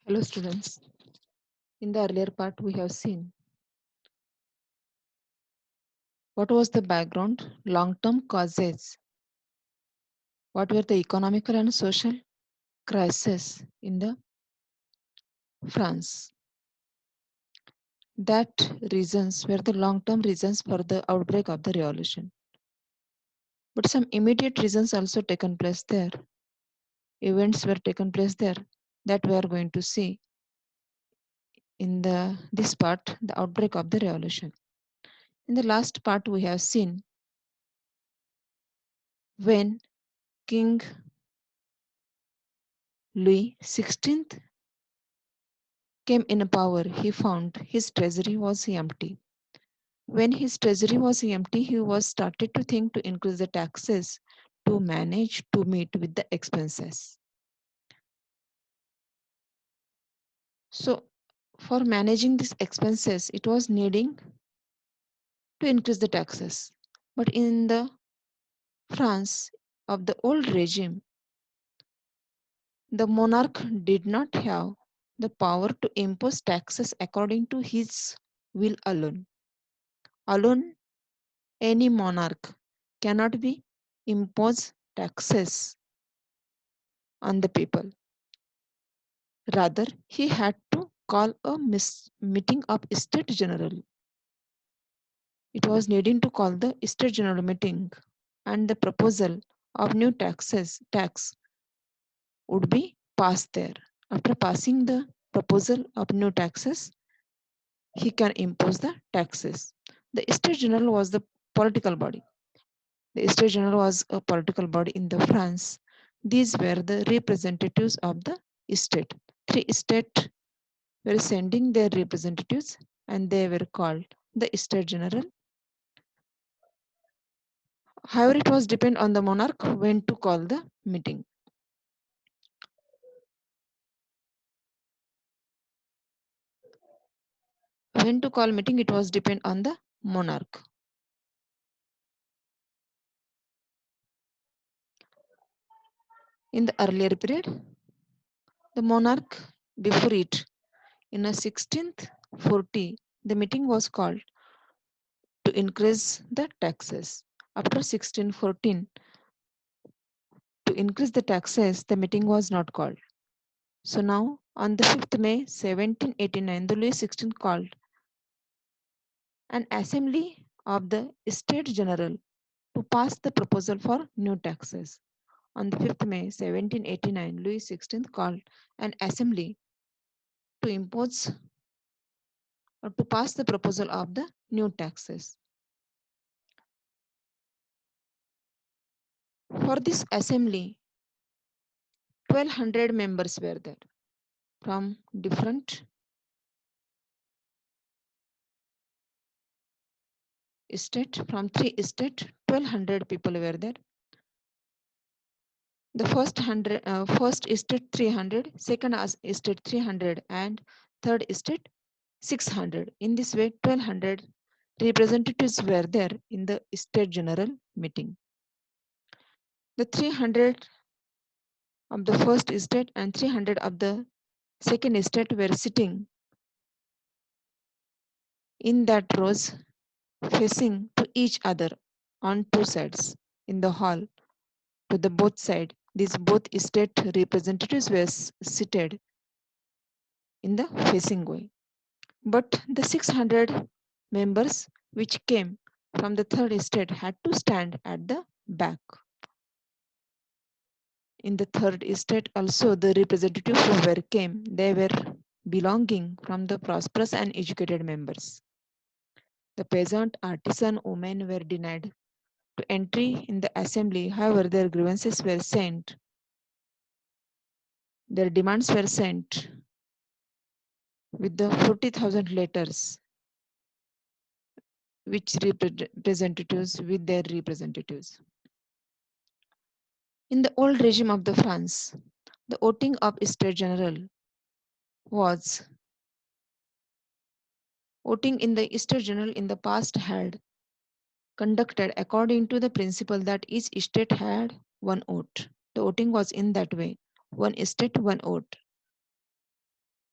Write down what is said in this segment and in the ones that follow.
Hello students. In the earlier part we have seen what was the background, long-term causes, what were the economical and social crises in the France. That reasons were the long-term reasons for the outbreak of the revolution. But some immediate reasons also taken place there. Events were taken place there that we are going to see in the this part, the outbreak of the revolution. In the last part we have seen when King Louis XVI came in power, he found his treasury was empty. When his treasury was empty, he was started to think to increase the taxes to manage to meet with the expenses. So for managing these expenses, it was needing to increase the taxes. But in the France of the old regime, the monarch did not have the power to impose taxes according to his will alone. Alone, any monarch cannot be impose taxes on the people. Rather, he had to call a meeting of State General. It was needing to call the State General meeting, and the proposal of new tax would be passed there. After passing the proposal of new taxes, he can impose the taxes. The State General was the political body. The State General was a political body in the France. These were the representatives of the state. Three states were sending their representatives and they were called the State General. However, it was depend on the monarch when to call the meeting. When to call meeting, it was depend on the monarch. In the earlier period, the monarch before it, in a 1640, the meeting was called to increase the taxes. After 1614, to increase the taxes, the meeting was not called. So now, on the 5th May 1789, the Louis XVI called an assembly of the State General to pass the proposal for new taxes. On the 5th May 1789, Louis XVI called an assembly to impose or to pass the proposal of the new taxes. For this assembly, 1200 members were there from different states, from three states, 1200 people were there. The first state 300, second state 300, and third state 600. In this way, 1200 representatives were there in the state general meeting. The 300 of the first state and 300 of the second state were sitting in that rows facing to each other on two sides in the hall to the both side. These both state representatives were seated in the facing way. But the 600 members which came from the third state had to stand at the back. In the third state also the representatives who were came, they were belonging from the prosperous and educated members. The peasant, artisan, women were denied to entry in the assembly. However, their grievances were sent, their demands were sent with the 40,000 letters which representatives with their representatives. In the old regime of the France, the voting of State General was voting in the State General in the past had conducted according to the principle that each state had one vote. The voting was in that way, one state, one vote.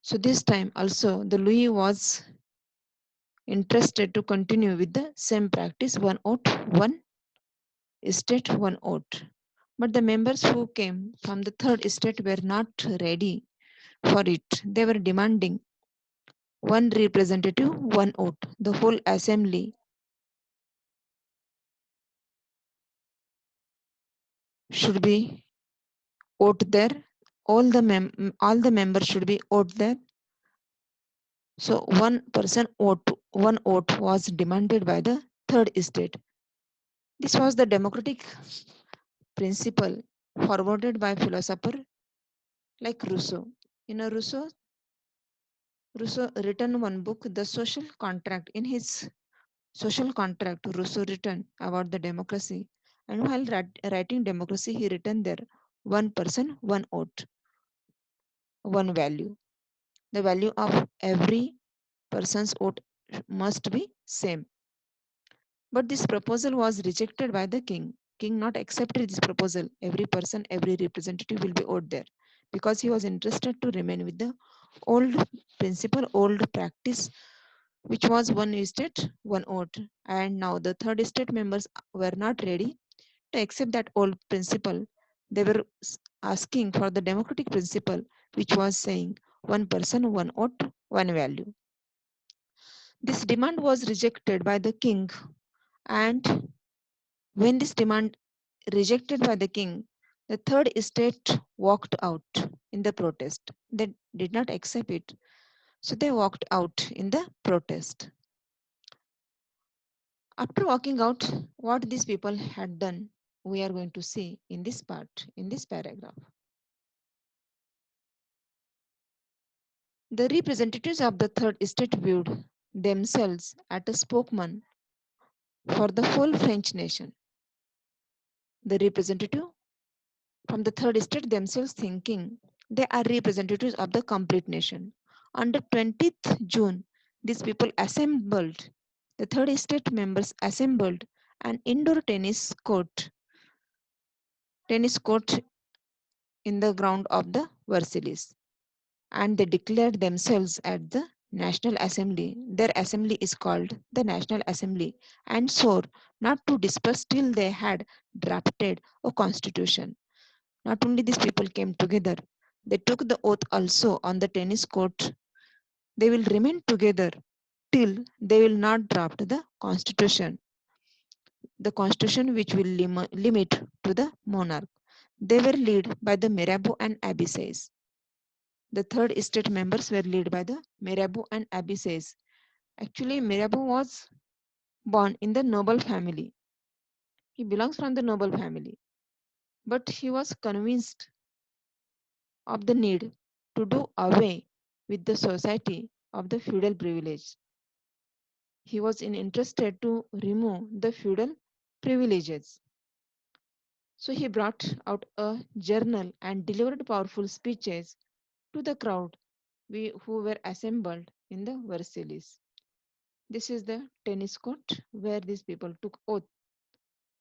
So this time also the Louis was interested to continue with the same practice, one vote, one estate, one vote. But the members who came from the third estate were not ready for it. They were demanding one representative, one vote. The whole assembly should be vote there. All the members should be vote there. So one vote was demanded by the third estate. This was the democratic principle forwarded by philosopher like Rousseau. In a Rousseau written one book, The Social Contract. In his Social Contract, Rousseau written about the democracy. And while writing democracy, he written there one person, one vote, one value. The value of every person's vote must be same. But this proposal was rejected by the king. King not accepted this proposal. Every person, every representative will be voted there because he was interested to remain with the old principle, old practice, which was one estate, one vote. And now the third estate members were not ready to accept that old principle. They were asking for the democratic principle, which was saying one person, one vote, one value. This demand was rejected by the king, and when this demand rejected by the king, the third estate walked out in the protest. They did not accept it, so they walked out in the protest. After walking out, what these people had done, we are going to see in this part, in this paragraph. The representatives of the third estate viewed themselves as a spokesman for the whole French nation. The representative from the third estate themselves thinking they are representatives of the complete nation. On the 20th June, these people assembled, the third estate members assembled an indoor tennis court in the ground of the Versailles, and they declared themselves at the National Assembly. Their assembly is called the National Assembly, and swore not to disperse till they had drafted a constitution. Not only these people came together, they took the oath also on the tennis court. They will remain together till they will not draft the constitution which will limit to the monarch. They were led by the Mirabeau and Abysses. The third estate members were led by the Mirabeau and Abysses. Actually, Mirabeau was born in the noble family. He belongs from the noble family, but he was convinced of the need to do away with the society of the feudal privilege. He was interested to remove the feudal privileges. So he brought out a journal and delivered powerful speeches to the crowd who were assembled in the Versailles. This is the tennis court where these people took oath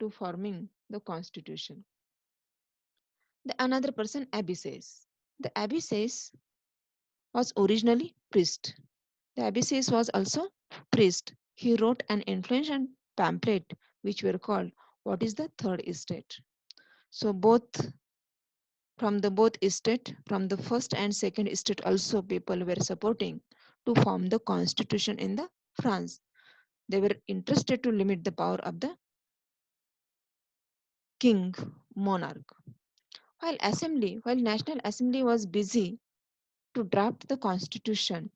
to forming the constitution. The another person, Abysses. The Abysses was originally priest. The Abysses was also priest. He wrote an influential pamphlet which were called What is the Third Estate? So both estate, from the first and second estate also people were supporting to form the constitution in the France. They were interested to limit the power of the king monarch. While National Assembly was busy to draft the constitution,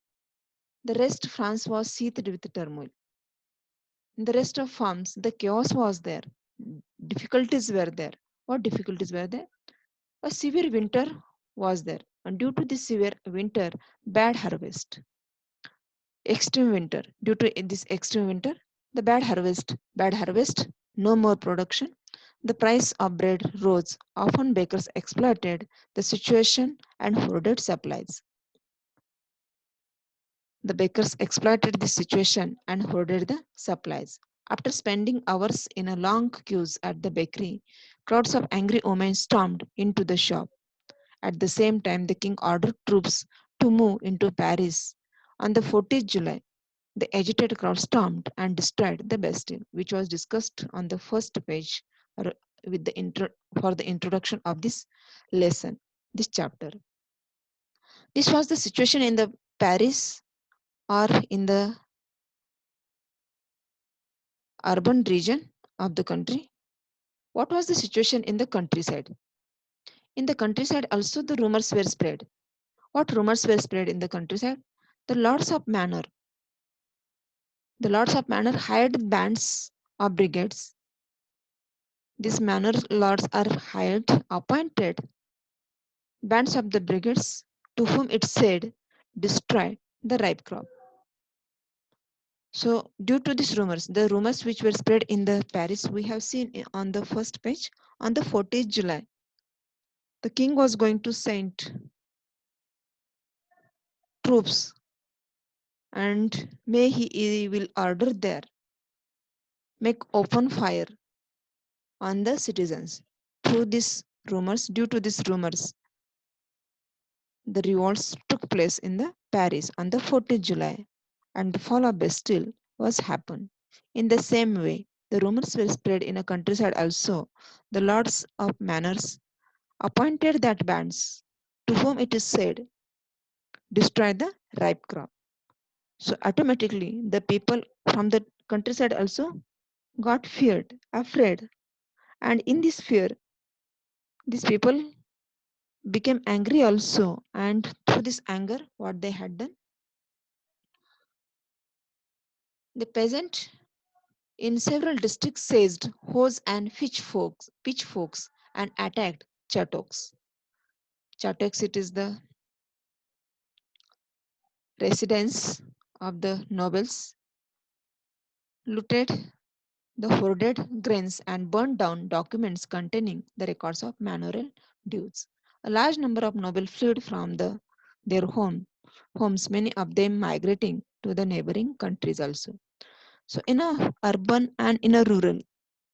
the rest France was seethed with turmoil. In the rest of farms, the chaos was there. Difficulties were there. What difficulties were there? A severe winter was there. And due to this severe winter, bad harvest. Extreme winter. Due to this extreme winter, the bad harvest, no more production. The price of bread rose. Often bakers exploited the situation and hoarded supplies. The bakers exploited this situation and hoarded the supplies. After spending hours in a long queues at the bakery, crowds of angry women stormed into the shop. At the same time, the king ordered troops to move into Paris on the 14th July. The agitated crowd stormed and destroyed the Bastille, which was discussed on the first page with the for the introduction of this lesson, this chapter. This was the situation in the Paris or in the urban region of the country. What was the situation in the countryside? In the countryside also the rumors were spread. What rumors were spread in the countryside? The lords of manor. The lords of manor hired bands of brigades. These manor lords are hired, appointed bands of the brigades to whom it said, destroy the ripe crop. So, due to these rumors, the rumors which were spread in the Paris, we have seen on the first page, on the 14th July, the king was going to send troops and may he will order there, make open fire on the citizens. Through these rumors, due to these rumors, the revolts took place in the Paris on the 14th July and the fall of Bastille was happened. In the same way, the rumors were spread in a countryside also. The lords of manors appointed that bands to whom it is said, destroy the ripe crop. So automatically the people from the countryside also got feared, afraid. And in this fear, these people became angry also. And through this anger, what they had done, the peasant in several districts seized hoes and pitchforks and attacked Chatoks. Chatoks, it is the residence of the nobles, looted the hoarded grains and burned down documents containing the records of manorial dues. A large number of nobles fled from their homes, many of them migrating to the neighboring countries also. So in a urban and in a rural,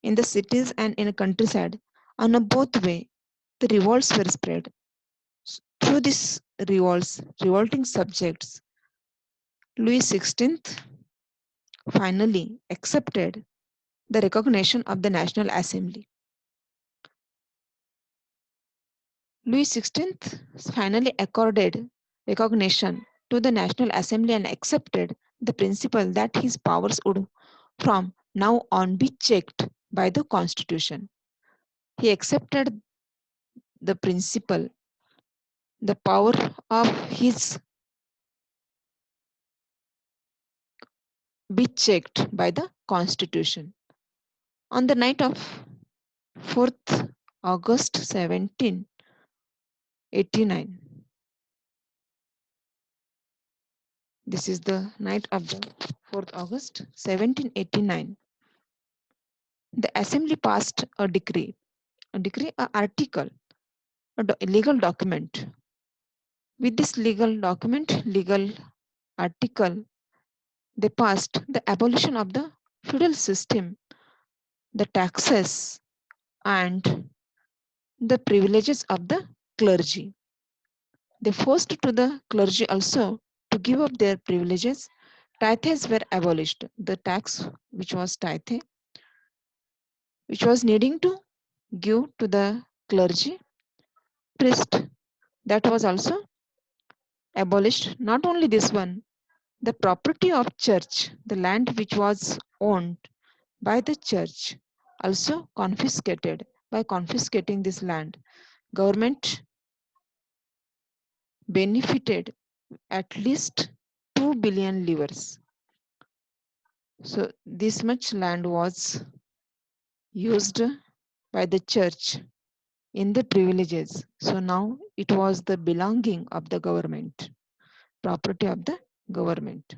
in the cities and in a countryside, on a both way, the revolts were spread. Through these revolting subjects, Louis XVI finally accepted the recognition of the National Assembly. Louis XVI finally accorded recognition to the National Assembly and accepted the principle that his powers would from now on be checked by the Constitution. He accepted the principle, the power of his be checked by the Constitution. On the night of 4th August 1789, this is the night of the 4th August 1789, the Assembly passed a decree, a article, a legal document. With this legal article, they passed the abolition of the feudal system, the taxes, and the privileges of the clergy. They forced to the clergy also to give up their privileges. Tithes were abolished. The tax which was tithe, which was needing to give to the clergy, priest, that was also abolished. Not only this one, the property of church, the land which was owned by the church, also confiscated. By confiscating this land, government benefited at least 2 billion livres. So this much land was used by the church in the privileges. So now it was the belonging of the government, property of the government.